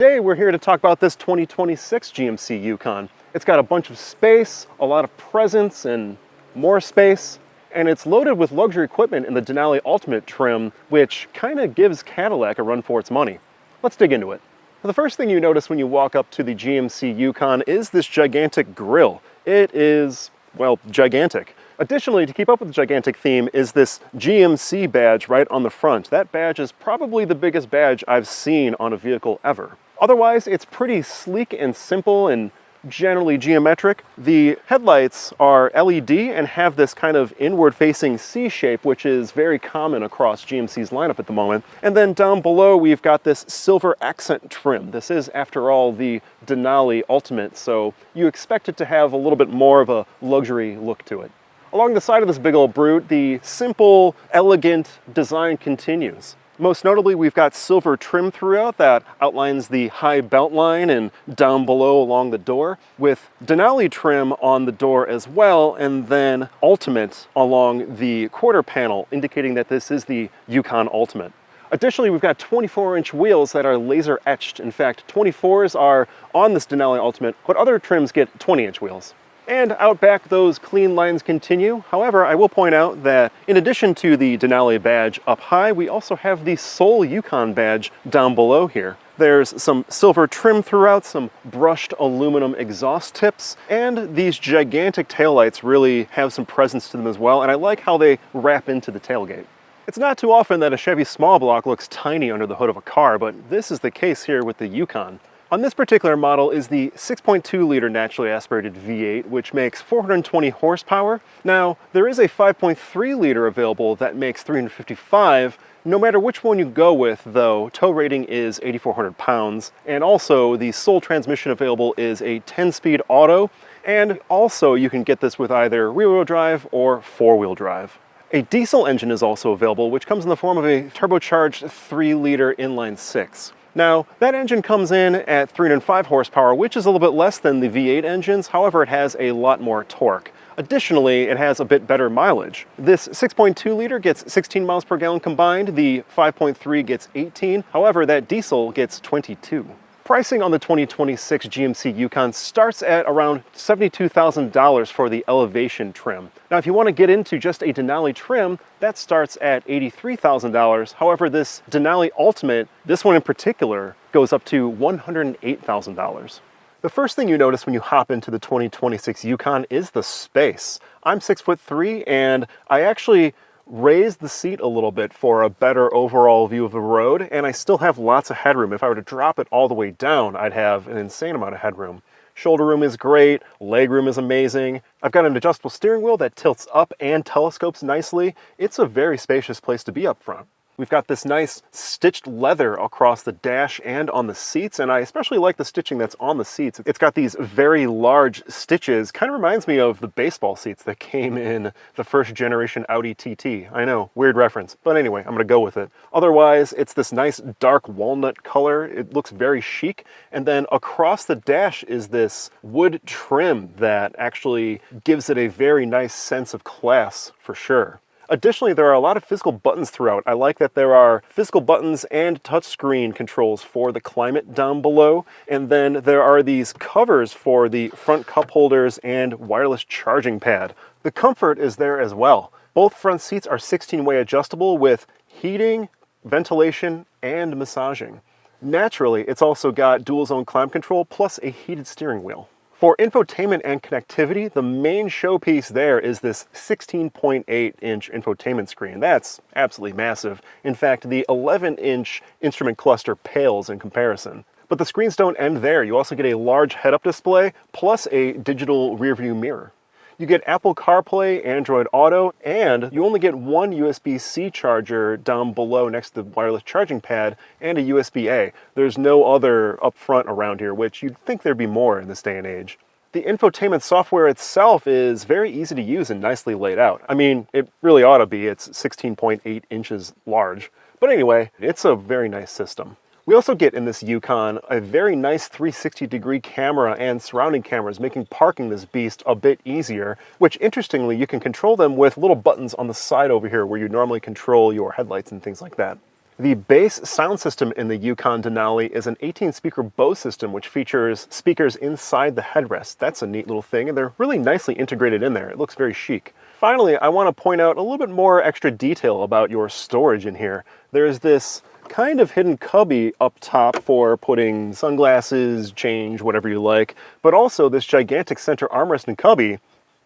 Today we're here to talk about this 2026 GMC Yukon. It's got a bunch of space, a lot of presence, and more space, and it's loaded with luxury equipment in the Denali Ultimate trim, which kind of gives Cadillac a run for its money. Let's dig into it. The first thing you notice when you walk up to the GMC Yukon is this gigantic grille. It is, well, gigantic. Additionally, to keep up with the gigantic theme is this GMC badge right on the front. That badge is probably the biggest badge I've seen on a vehicle ever. Otherwise, it's pretty sleek and simple and generally geometric. The headlights are LED and have this kind of inward-facing C shape, which is very common across GMC's lineup at the moment. And then down below, we've got this silver accent trim. This is, after all, the Denali Ultimate, so you expect it to have a little bit more of a luxury look to it. Along the side of this big old brute, the simple, elegant design continues. Most notably, we've got silver trim throughout that outlines the high belt line and down below along the door, with Denali trim on the door as well, and then Ultimate along the quarter panel, indicating that this is the Yukon Ultimate. Additionally, we've got 24-inch wheels that are laser etched. In fact, 24s are on this Denali Ultimate, but other trims get 20-inch wheels. And out back, those clean lines continue. However, I will point out that in addition to the Denali badge up high, we also have the sole Yukon badge down below here. There's some silver trim throughout, some brushed aluminum exhaust tips, and these gigantic taillights really have some presence to them as well, and I like how they wrap into the tailgate. It's not too often that a Chevy small block looks tiny under the hood of a car, but this is the case here with the Yukon. On this particular model is the 6.2-liter naturally aspirated V8, which makes 420 horsepower. Now, there is a 5.3-liter available that makes 355. No matter which one you go with, though, tow rating is 8,400 pounds. And also, the sole transmission available is a 10-speed auto. And also, you can get this with either rear-wheel drive or four-wheel drive. A diesel engine is also available, which comes in the form of a turbocharged 3-liter inline-six. Now, that engine comes in at 305 horsepower, which is a little bit less than the V8 engines. However, it has a lot more torque. Additionally, it has a bit better mileage. This 6.2-liter gets 16 miles per gallon combined. The 5.3 gets 18. However, that diesel gets 22. Pricing on the 2026 GMC Yukon starts at around $72,000 for the Elevation trim. Now, if you want to get into just a Denali trim, that starts at $83,000. However, this Denali Ultimate, this one in particular, goes up to $108,000. The first thing you notice when you hop into the 2026 Yukon is the space. I'm 6'3", and I actually raised the seat a little bit for a better overall view of the road, and I still have lots of headroom. If I were to drop it all the way down, I'd have an insane amount of headroom. Shoulder room is great, leg room is amazing. I've got an adjustable steering wheel that tilts up and telescopes nicely. It's a very spacious place to be up front. We've got this nice stitched leather across the dash and on the seats, and I especially like the stitching that's on the seats. It's got these very large stitches. Kind of reminds me of the baseball seats that came in the first generation Audi TT. I know, weird reference, but anyway, I'm gonna go with it. Otherwise, it's this nice dark walnut color. It looks very chic. And then across the dash is this wood trim that actually gives it a very nice sense of class for sure. Additionally, there are a lot of physical buttons throughout. I like that there are physical buttons and touchscreen controls for the climate down below. And then there are these covers for the front cup holders and wireless charging pad. The comfort is there as well. Both front seats are 16-way adjustable with heating, ventilation, and massaging. Naturally, it's also got dual zone climate control plus a heated steering wheel. For infotainment and connectivity, the main showpiece there is this 16.8-inch infotainment screen. That's absolutely massive. In fact, the 11-inch instrument cluster pales in comparison. But the screens don't end there. You also get a large head-up display plus a digital rear-view mirror. You get Apple CarPlay, Android Auto, and you only get one USB-C charger down below next to the wireless charging pad and a USB-A. There's no other up front around here, which you'd think there'd be more in this day and age. The infotainment software itself is very easy to use and nicely laid out. I mean, it really ought to be. It's 16.8 inches large. But anyway, it's a very nice system. We also get in this Yukon a very nice 360-degree camera and surrounding cameras, making parking this beast a bit easier, which interestingly, you can control them with little buttons on the side over here where you normally control your headlights and things like that. The bass sound system in the Yukon Denali is an 18-speaker Bose system, which features speakers inside the headrest. That's a neat little thing, and they're really nicely integrated in there. It looks very chic. Finally, I want to point out a little bit more extra detail about your storage in here. There's this kind of hidden cubby up top for putting sunglasses, change, whatever you like, but also this gigantic center armrest and cubby.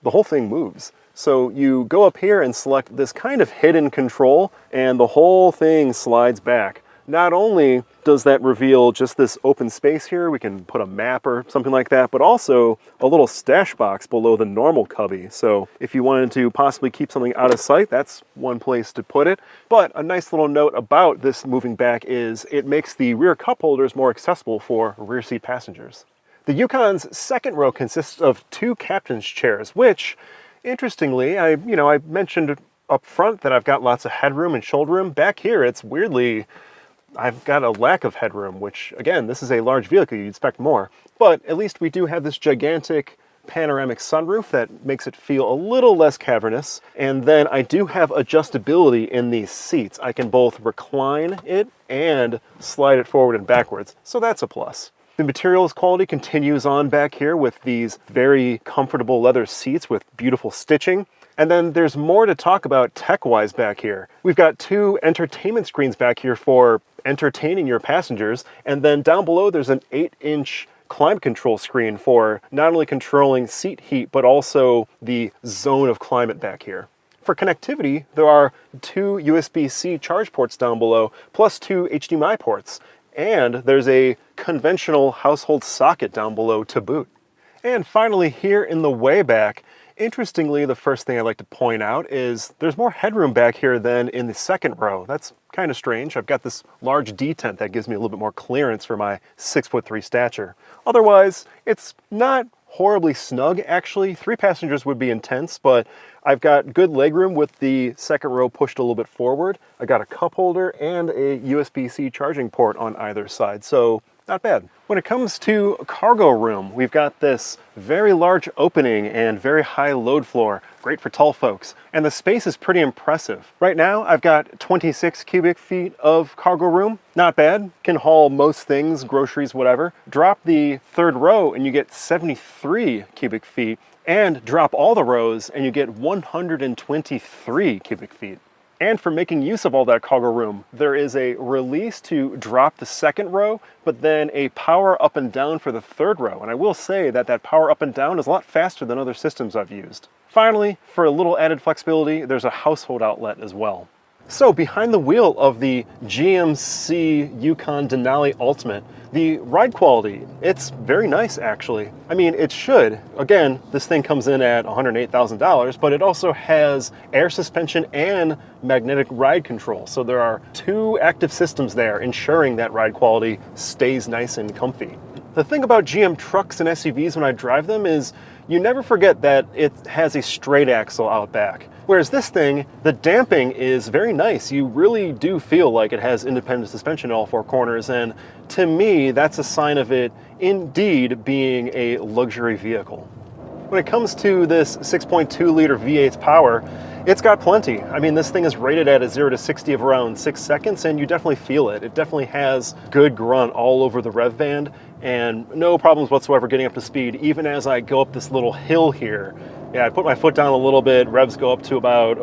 The whole thing moves. So you go up here and select this kind of hidden control, and the whole thing slides back. Not only does that reveal just this open space here, we can put a map or something like that, but also a little stash box below the normal cubby. So if you wanted to possibly keep something out of sight, that's one place to put it. But a nice little note about this moving back is it makes the rear cup holders more accessible for rear seat passengers. The Yukon's second row consists of 2 captain's chairs, which, interestingly, I mentioned up front that I've got lots of headroom and shoulder room. Back here, it's weirdly, I've got a lack of headroom, which, again, this is a large vehicle, you'd expect more. But at least we do have this gigantic panoramic sunroof that makes it feel a little less cavernous. And then I do have adjustability in these seats. I can both recline it and slide it forward and backwards, so that's a plus. The materials quality continues on back here with these very comfortable leather seats with beautiful stitching. And then there's more to talk about tech-wise back here. We've got 2 entertainment screens back here for entertaining your passengers. And then down below there's an 8-inch climate control screen for not only controlling seat heat, but also the zone of climate back here. For connectivity, there are 2 USB-C charge ports down below, plus 2 HDMI ports. And there's a conventional household socket down below to boot. And finally, here in the way back, interestingly, the first thing I'd like to point out is there's more headroom back here than in the second row. That's kind of strange. I've got this large detent that gives me a little bit more clearance for my 6'3" stature. Otherwise, it's not horribly snug, actually. 3 passengers would be intense, but I've got good legroom with the second row pushed a little bit forward. I got a cup holder and a USB-C charging port on either side, so not bad. When it comes to cargo room, we've got this very large opening and very high load floor, great for tall folks, and the space is pretty impressive. Right now, I've got 26 cubic feet of cargo room. Not bad, can haul most things, groceries, whatever. Drop the third row and you get 73 cubic feet, and drop all the rows and you get 123 cubic feet. And for making use of all that cargo room, there is a release to drop the second row, but then a power up and down for the third row. And I will say that that power up and down is a lot faster than other systems I've used. Finally, for a little added flexibility, there's a household outlet as well. So behind the wheel of the GMC Yukon Denali Ultimate, the ride quality, it's very nice actually. I mean, it should. Again, this thing comes in at $108,000, but it also has air suspension and magnetic ride control. So there are 2 active systems there ensuring that ride quality stays nice and comfy. The thing about GM trucks and SUVs when I drive them is you never forget that it has a straight axle out back. Whereas this thing, the damping is very nice. You really do feel like it has independent suspension in all 4 corners, and to me, that's a sign of it indeed being a luxury vehicle. When it comes to this 6.2 liter V8's power, it's got plenty. I mean, this thing is rated at a 0 to 60 of around 6 seconds, and you definitely feel it. It definitely has good grunt all over the rev band, and no problems whatsoever getting up to speed, even as I go up this little hill here. Yeah, I put my foot down a little bit, revs go up to about,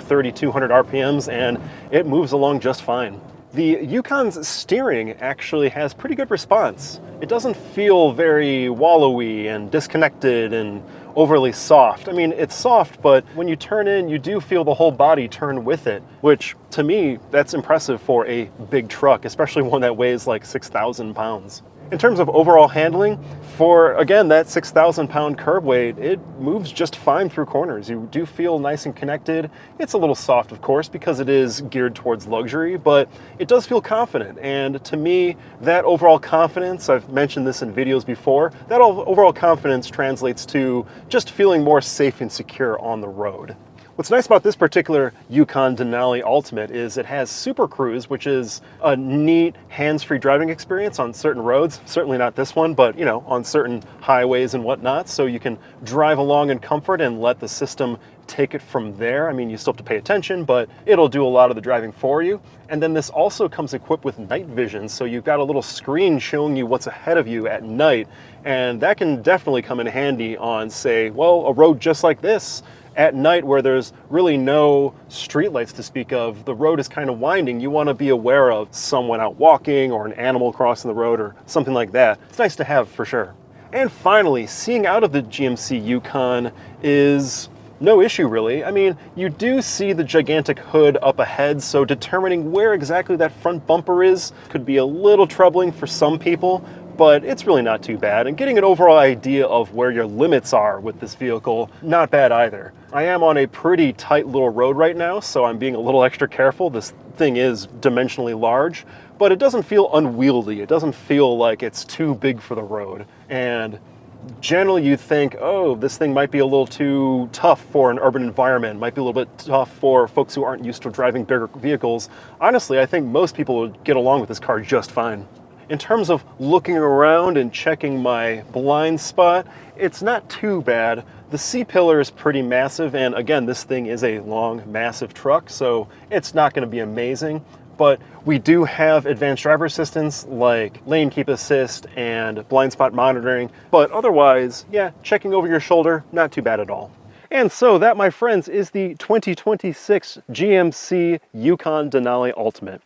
3,200 RPMs, and it moves along just fine. The Yukon's steering actually has pretty good response. It doesn't feel very wallowy and disconnected and overly soft. I mean, it's soft, but when you turn in, you do feel the whole body turn with it, which to me, that's impressive for a big truck, especially one that weighs like 6,000 pounds. In terms of overall handling, for, again, that 6,000 pound curb weight, it moves just fine through corners. You do feel nice and connected. It's a little soft, of course, because it is geared towards luxury, but it does feel confident. And to me, that overall confidence, I've mentioned this in videos before, that overall confidence translates to just feeling more safe and secure on the road. What's nice about this particular Yukon Denali Ultimate is it has Super Cruise, which is a neat hands-free driving experience on certain roads. Certainly not this one, but on certain highways and whatnot. So you can drive along in comfort and let the system take it from there. I mean, you still have to pay attention, but it'll do a lot of the driving for you. And then this also comes equipped with night vision, so you've got a little screen showing you what's ahead of you at night, and that can definitely come in handy on, say, well, a road just like this at night where there's really no streetlights to speak of. The road is kind of winding. You want to be aware of someone out walking or an animal crossing the road or something like that. It's nice to have for sure. And finally, seeing out of the GMC Yukon is no issue really. I mean, you do see the gigantic hood up ahead, so determining where exactly that front bumper is could be a little troubling for some people, but it's really not too bad. And getting an overall idea of where your limits are with this vehicle, not bad either. I am on a pretty tight little road right now, so I'm being a little extra careful. This thing is dimensionally large, but it doesn't feel unwieldy. It doesn't feel like it's too big for the road. And generally you think, oh, this thing might be a little too tough for an urban environment, might be a little bit tough for folks who aren't used to driving bigger vehicles. Honestly, I think most people would get along with this car just fine. In terms of looking around and checking my blind spot, it's not too bad. The C-pillar is pretty massive, and again, this thing is a long, massive truck, so it's not going to be amazing. But we do have advanced driver assistance like lane keep assist and blind spot monitoring. But otherwise, yeah, checking over your shoulder, not too bad at all. And so that, my friends, is the 2026 GMC Yukon Denali Ultimate.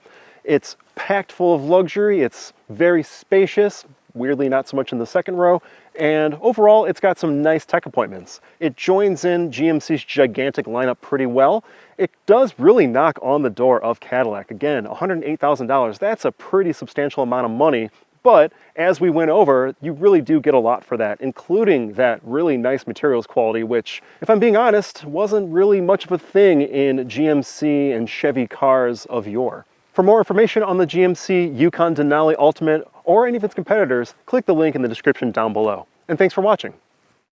It's packed full of luxury, it's very spacious, weirdly not so much in the second row, and overall it's got some nice tech appointments. It joins in GMC's gigantic lineup pretty well. It does really knock on the door of Cadillac. Again, $108,000, that's a pretty substantial amount of money, but as we went over, you really do get a lot for that, including that really nice materials quality, which, if I'm being honest, wasn't really much of a thing in GMC and Chevy cars of yore. For more information on the GMC Yukon Denali Ultimate or any of its competitors, click the link in the description down below. And thanks for watching.